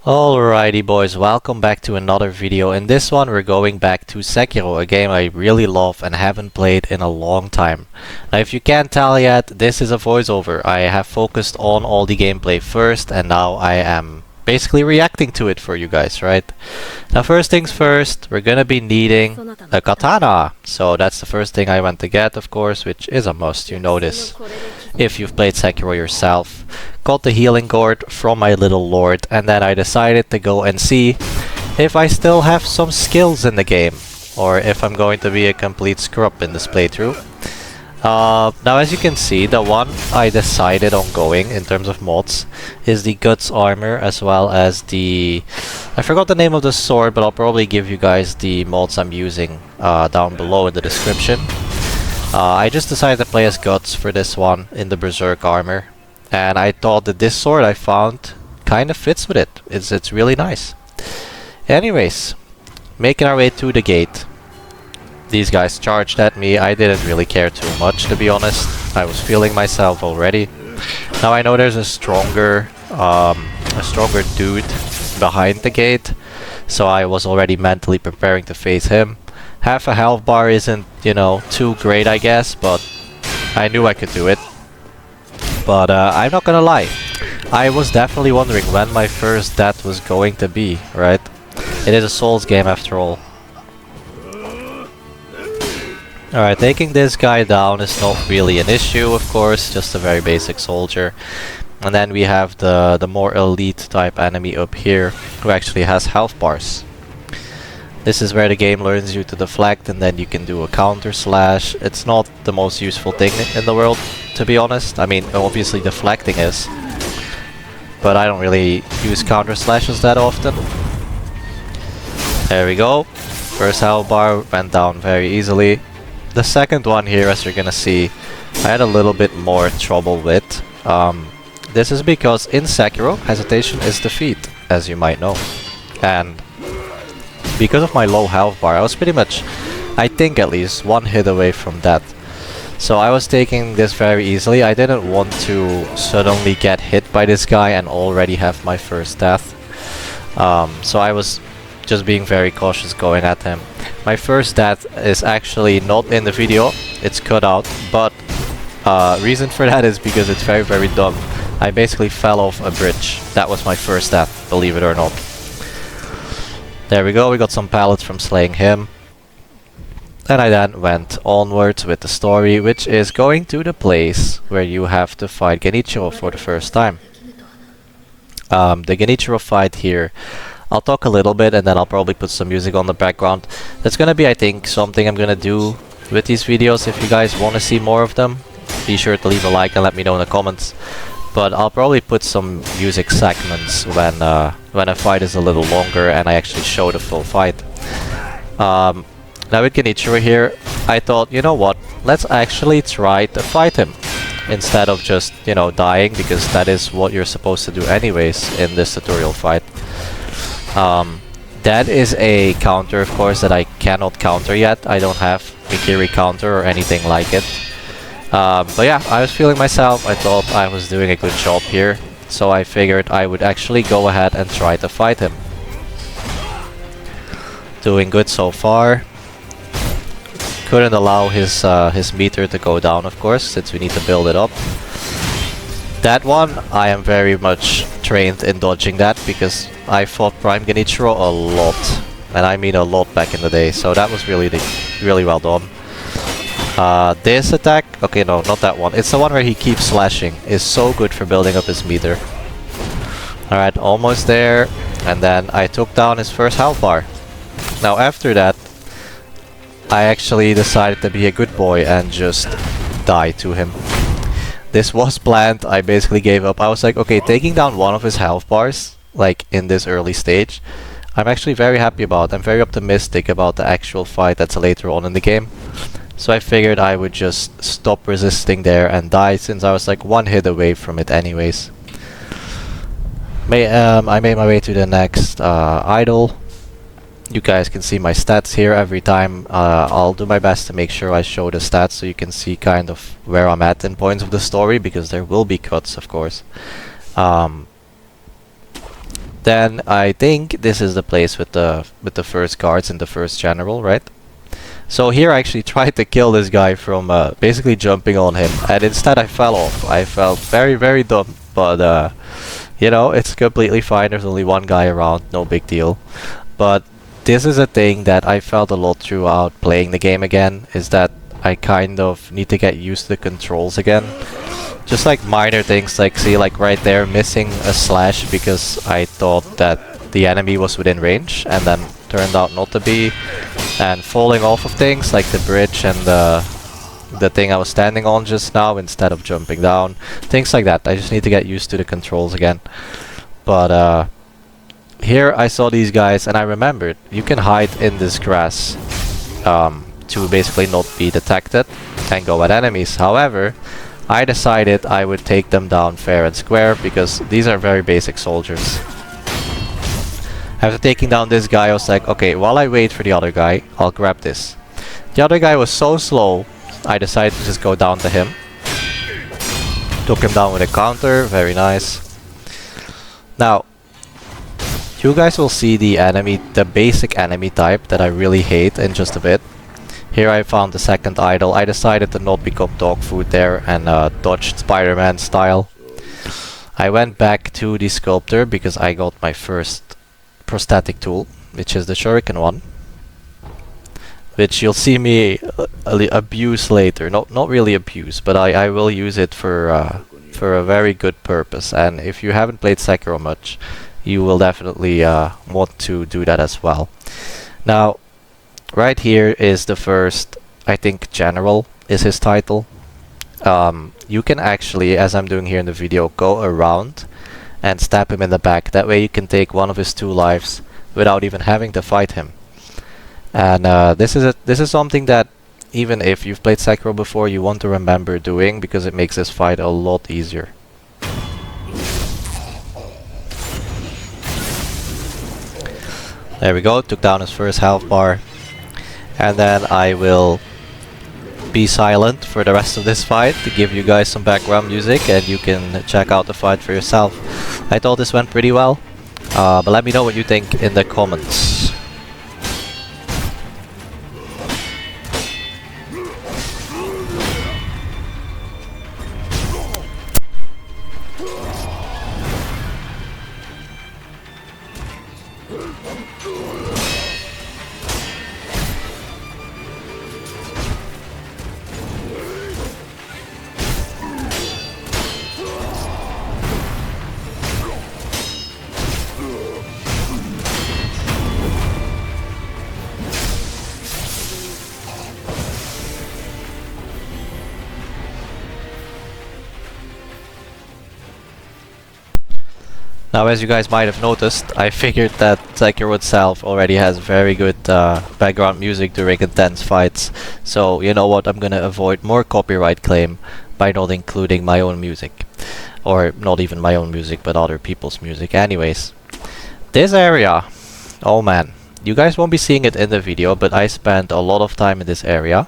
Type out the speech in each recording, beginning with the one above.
Alrighty boys, welcome back to another video. In this one we're going back to Sekiro, a game I really love and haven't played in a long time. Now if you can't tell yet, this is a voiceover. I have focused on all the gameplay first and now I am basically reacting to it for you guys, right? Now first things first, we're gonna be needing a katana. So that's the first thing I went to get, of course, which is a must, you know this if you've played Sekiro yourself. Got the healing gourd from my little lord, and then I decided to go and see if I still have some skills in the game, or if I'm going to be a complete scrub in this playthrough. Now as you can see, the one I decided on going in terms of mods is the guts armor, as well as the... I forgot the name of the sword, but I'll probably give you guys the mods I'm using down below in the description. I just decided to play as Guts for this one in the Berserk armor, and I thought that this sword I found kind of fits with it. It's really nice. Anyways, making our way to the gate. These guys charged at me. I didn't really care too much, to be honest. I was feeling myself already. Now I know there's a stronger dude behind the gate, so I was already mentally preparing to face him. Half a health bar isn't, you know, too great, I guess, but I knew I could do it. But I'm not gonna lie, I was definitely wondering when my first death was going to be, right? It is a Souls game after all. Alright, taking this guy down is not really an issue, of course, just a very basic soldier. And then we have the more elite type enemy up here, who actually has health bars. This is where the game learns you to deflect, and then you can do a counter slash. It's not the most useful thing in the world, to be honest. I mean, obviously deflecting is, but I don't really use counter slashes that often. There we go. First health bar went down very easily. The second one here, as you're gonna see, I had a little bit more trouble with. This is because in Sekiro, hesitation is defeat, as you might know. And because of my low health bar, I was pretty much, I think at least, one hit away from that. So I was taking this very easily. I didn't want to suddenly get hit by this guy and already have my first death. So I was just being very cautious going at him. My first death is actually not in the video, it's cut out, but reason for that is because it's very, very dumb. I basically fell off a bridge. That was my first death, believe it or not. There we go, we got some pallets from slaying him. And I then went onwards with the story, which is going to the place where you have to fight Genichiro for the first time. The Genichiro fight here, I'll talk a little bit and then I'll probably put some music on the background. That's gonna be, I think, something I'm gonna do with these videos. If you guys want to see more of them, be sure to leave a like and let me know in the comments. But I'll probably put some music segments when a fight is a little longer and I actually show the full fight. Now with Genichiro here, I thought, you know what, let's actually try to fight him instead of just, you know, dying, because that is what you're supposed to do anyways in this tutorial fight. That is a counter, of course, that I cannot counter yet. I don't have Mikiri counter or anything like it. But yeah, I was feeling myself. I thought I was doing a good job here, so I figured I would actually go ahead and try to fight him. Doing good so far. Couldn't allow his meter to go down, of course, since we need to build it up. That one, I am very much trained in dodging that, because I fought Prime Genichiro a lot, and I mean a lot back in the day, so that was really well done. This attack, okay, no, not that one. It's the one where he keeps slashing. Is so good for building up his meter. Alright, almost there. And then I took down his first health bar. Now after that, I actually decided to be a good boy and just die to him. This was planned. I basically gave up. I was like, okay, taking down one of his health bars, like in this early stage, I'm actually very happy about. I'm very optimistic about the actual fight that's later on in the game. So I figured I would just stop resisting there and die, since I was like one hit away from it anyways. I made my way to the next idol. You guys can see my stats here every time. I'll do my best to make sure I show the stats so you can see kind of where I'm at in points of the story, because there will be cuts, of course. Then I think this is the place with the first guards and the first general, right? So here I actually tried to kill this guy from basically jumping on him, and instead I fell off. I felt very, very dumb, but you know, it's completely fine. There's only one guy around, no big deal. But this is a thing that I felt a lot throughout playing the game again, is that I kind of need to get used to the controls again. Just like minor things, like see, like right there, missing a slash because I thought that the enemy was within range, and then turned out not to be, and falling off of things like the bridge and the thing I was standing on just now instead of jumping down, things like that. I just need to get used to the controls again. But here I saw these guys and I remembered you can hide in this grass to basically not be detected and go at enemies. However, I decided I would take them down fair and square because these are very basic soldiers. After taking down this guy, I was like, okay, while I wait for the other guy, I'll grab this. The other guy was so slow, I decided to just go down to him. Took him down with a counter, very nice. Now, you guys will see the basic enemy type that I really hate in just a bit. Here I found the second idol. I decided to not become dog food there and dodged Spider-Man style. I went back to the sculptor because I got my first prosthetic tool, which is the shuriken one, which you'll see me abuse later. Not really abuse, but I will use it for a very good purpose. And if you haven't played Sekiro much, you will definitely want to do that as well. Now, right here is the first, I think General is his title. You can actually, as I'm doing here in the video, go around and stab him in the back. That way you can take one of his 2 lives without even having to fight him. And this is something that even if you've played Sekiro before, you want to remember doing, because it makes this fight a lot easier. There we go, took down his first health bar. And then I will be silent for the rest of this fight to give you guys some background music and you can check out the fight for yourself. I thought this went pretty well, but let me know what you think in the comments. Now, as you guys might have noticed, I figured that Sekiro itself already has very good background music during intense fights. So, you know what, I'm gonna avoid more copyright claim by not including my own music. Or not even my own music, but other people's music. Anyways, this area, oh man, you guys won't be seeing it in the video, but I spent a lot of time in this area.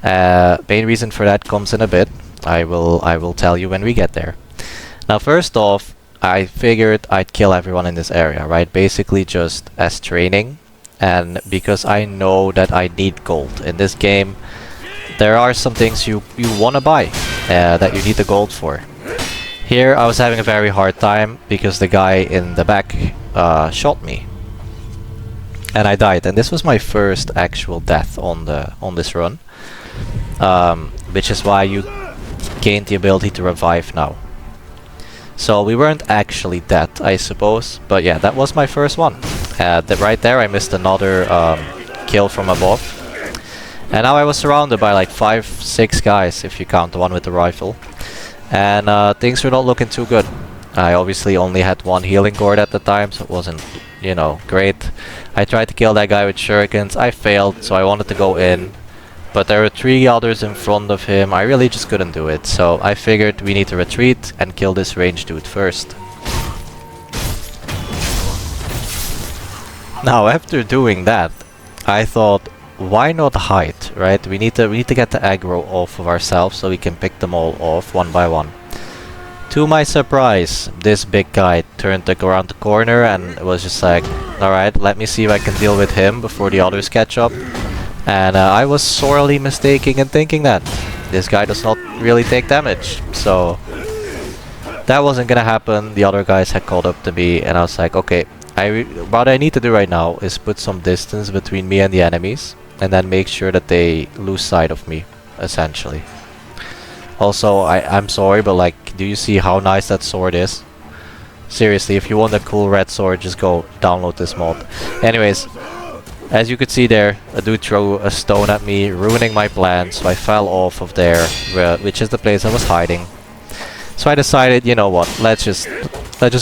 Main reason for that comes in a bit. I will tell you when we get there. Now, first off, I figured I'd kill everyone in this area, right? Basically just as training, and because I know that I need gold. In this game, there are some things you wanna buy that you need the gold for. Here I was having a very hard time because the guy in the back shot me. And I died, and this was my first actual death on this run. Which is why you gained the ability to revive now. So we weren't actually dead, I suppose, but yeah, that was my first one. Right there I missed another kill from above. And now I was surrounded by like 5-6 guys, if you count the one with the rifle. And things were not looking too good. I obviously only had one healing gourd at the time, so it wasn't, you know, great. I tried to kill that guy with shurikens, I failed, so I wanted to go in. But there were 3 others in front of him, I really just couldn't do it. So I figured we need to retreat and kill this ranged dude first. Now after doing that, I thought, why not hide, right? We need to get the aggro off of ourselves so we can pick them all off one by one. To my surprise, this big guy turned around the corner and was just like, alright, let me see if I can deal with him before the others catch up. And I was sorely mistaken in thinking that this guy does not really take damage. So that wasn't gonna happen. The other guys had caught up to me and I was like, okay, what I need to do right now is put some distance between me and the enemies and then make sure that they lose sight of me, essentially. Also, I'm sorry, but like, do you see how nice that sword is? Seriously, if you want a cool red sword, just go download this mod. Anyways, as you could see there, a dude threw a stone at me, ruining my plan, so I fell off of there, which is the place I was hiding. So I decided, you know what, let's just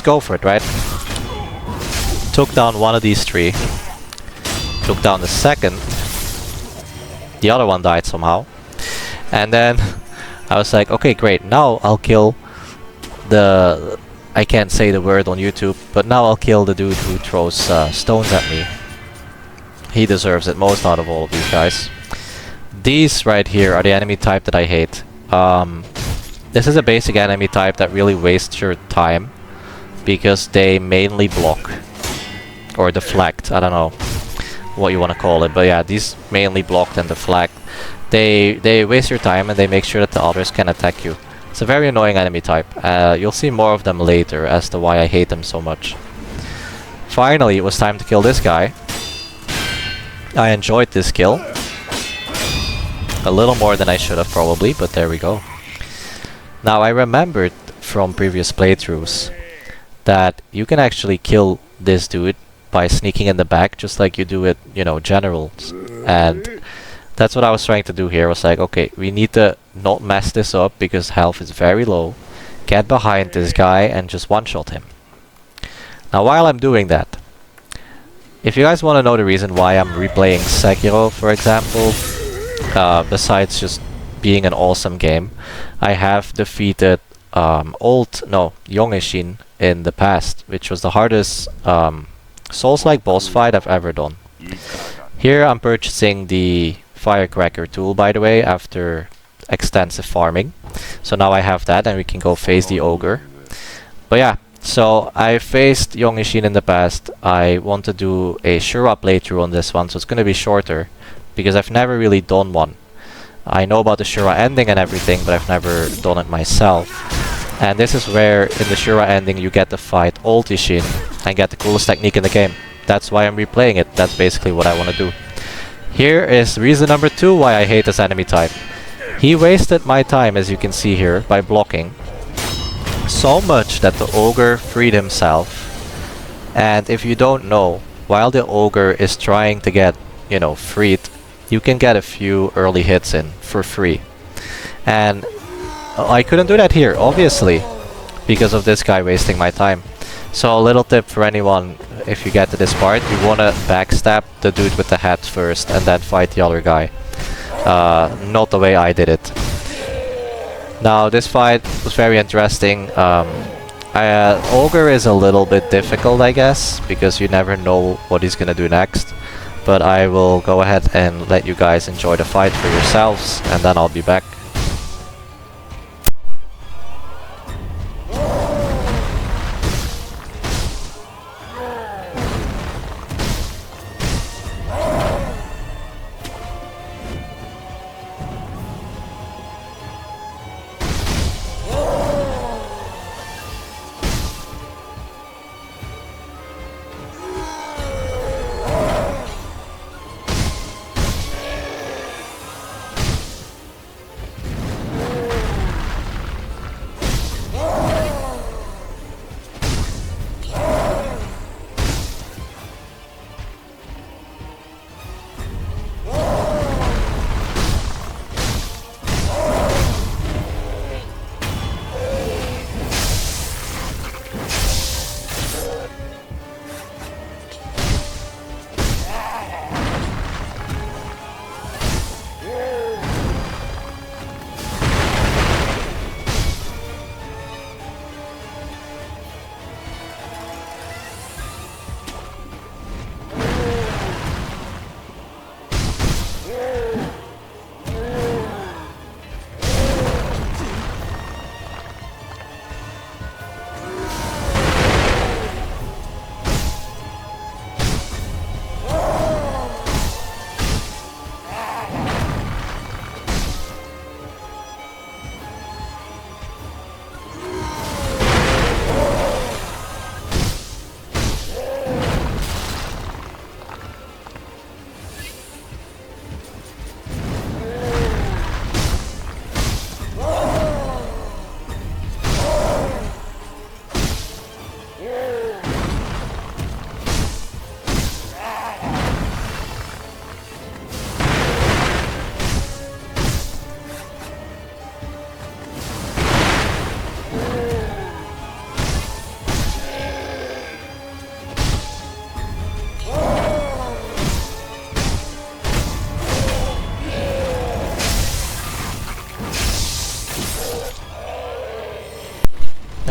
go for it, right? Took down one of these three. Took down the second. The other one died somehow. And then I was like, okay, great, now I'll kill the... I can't say the word on YouTube, but now I'll kill the dude who throws stones at me. He deserves it most out of all of these guys. These right here are the enemy type that I hate. This is a basic enemy type that really wastes your time because they mainly block or deflect. I don't know what you want to call it, but yeah, these mainly block and deflect. They waste your time and they make sure that the others can attack you. It's a very annoying enemy type. You'll see more of them later as to why I hate them so much. Finally, it was time to kill this guy. I enjoyed this kill. A little more than I should have probably, but there we go. Now I remembered from previous playthroughs that you can actually kill this dude by sneaking in the back just like you do with, you know, generals. And that's what I was trying to do here. I was like, okay, we need to not mess this up because health is very low. Get behind this guy and just one-shot him. Now while I'm doing that, if you guys want to know the reason why I'm replaying Sekiro, for example, besides just being an awesome game, I have defeated Young-Ishin in the past, which was the hardest Souls-like boss fight I've ever done. Here I'm purchasing the Firecracker tool, by the way, after extensive farming. So now I have that and we can go face the ogre. But yeah, so I faced Young-Ishin in the past. I want to do a Shura playthrough on this one, so it's going to be shorter because I've never really done one. I know about the Shura ending and everything, but I've never done it myself. And this is where in the Shura ending you get to fight Old Ishin and get the coolest technique in the game. That's why I'm replaying it. That's basically what I want to do. Here is reason number 2 why I hate this enemy type. He wasted my time, as you can see here, by blocking so much that the ogre freed himself. And if you don't know, while the ogre is trying to get, you know, freed, you can get a few early hits in for free. And I couldn't do that here, obviously, because of this guy wasting my time. So a little tip for anyone, if you get to this part, you want to backstab the dude with the hat first and then fight the other guy. Not the way I did it. Now this fight was very interesting. Ogre is a little bit difficult, I guess, because you never know what he's gonna do next. But I will go ahead and let you guys enjoy the fight for yourselves, and then I'll be back.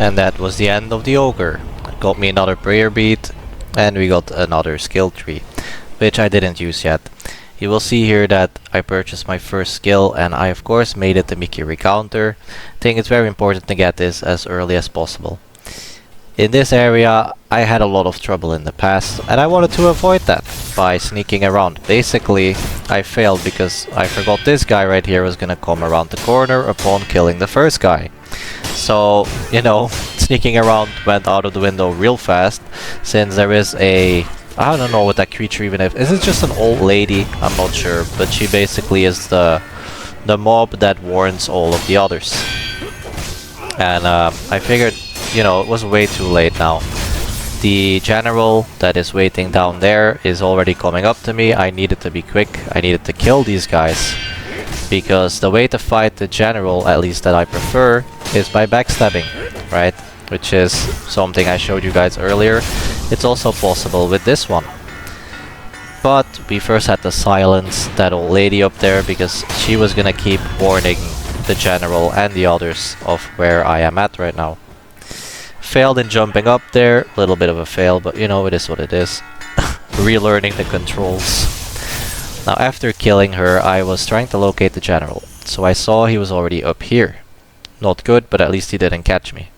And that was the end of the ogre. Got me another prayer bead, and we got another skill tree, which I didn't use yet. You will see here that I purchased my first skill, and I of course made it the Mikiri counter. I think it's very important to get this as early as possible. In this area, I had a lot of trouble in the past, and I wanted to avoid that by sneaking around. Basically, I failed because I forgot this guy right here was gonna come around the corner upon killing the first guy. So, you know, sneaking around went out of the window real fast, since there is a... I don't know what that creature even is. Is it just an old lady? I'm not sure, but she basically is the mob that warns all of the others. And I figured, you know, it was way too late now. The general that is waiting down there is already coming up to me. I needed to be quick. I needed to kill these guys. Because the way to fight the general, at least that I prefer, is by backstabbing, right? Which is something I showed you guys earlier. It's also possible with this one. But we first had to silence that old lady up there because she was gonna keep warning the general and the others of where I am at right now. Failed in jumping up there, a little bit of a fail, but you know, it is what it is. Relearning the controls. Now after killing her, I was trying to locate the general, so I saw he was already up here. Not good, but at least he didn't catch me.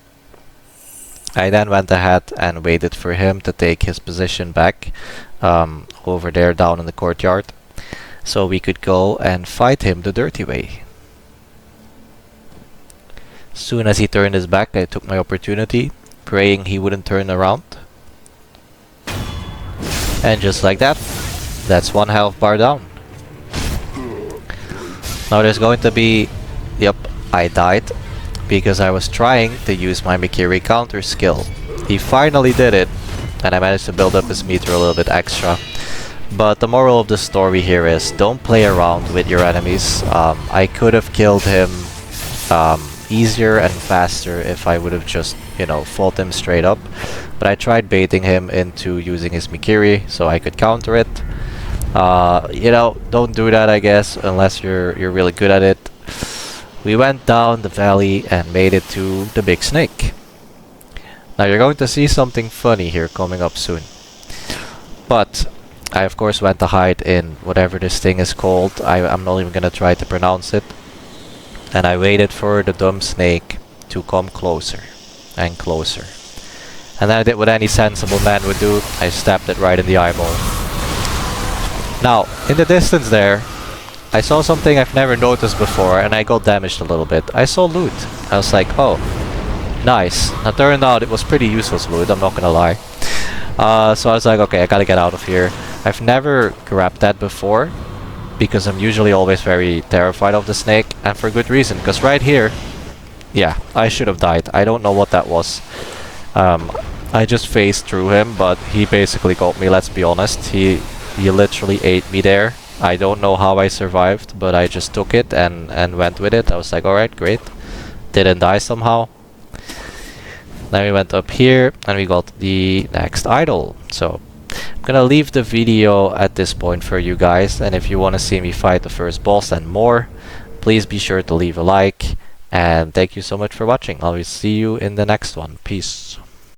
I then went ahead and waited for him to take his position back over there down in the courtyard, so we could go and fight him the dirty way. Soon as he turned his back, I took my opportunity, praying he wouldn't turn around. And just like that, that's one health bar down. Now there's going to be... Yep, I died because I was trying to use my Mikiri counter skill. He finally did it, and I managed to build up his meter a little bit extra. But the moral of the story here is, don't play around with your enemies. I could have killed him easier and faster if I would have just, you know, fought him straight up. But I tried baiting him into using his Mikiri so I could counter it. You know, don't do that, I guess, unless you're really good at it. We went down the valley and made it to the big snake. Now you're going to see something funny here coming up soon. But I of course went to hide in whatever this thing is called. I'm not even gonna try to pronounce it. And I waited for the dumb snake to come closer and closer. And then I did what any sensible man would do. I stabbed it right in the eyeball. Now, in the distance there, I saw something I've never noticed before, and I got damaged a little bit. I saw loot. I was like, oh, nice. Now, turned out it was pretty useless loot, I'm not gonna lie. So I was like, okay, I gotta get out of here. I've never grabbed that before, because I'm usually always very terrified of the snake, and for good reason, because right here, yeah, I should have died. I don't know what that was. I just phased through him, but he basically got me, let's be honest. He literally ate me there. I don't know how I survived, but I just took it and went with it. I was like, alright, great. Didn't die somehow. Then we went up here and we got the next idol. So I'm gonna leave the video at this point for you guys, and if you want to see me fight the first boss and more, please be sure to leave a like, and thank you so much for watching. I will see you in the next one. Peace.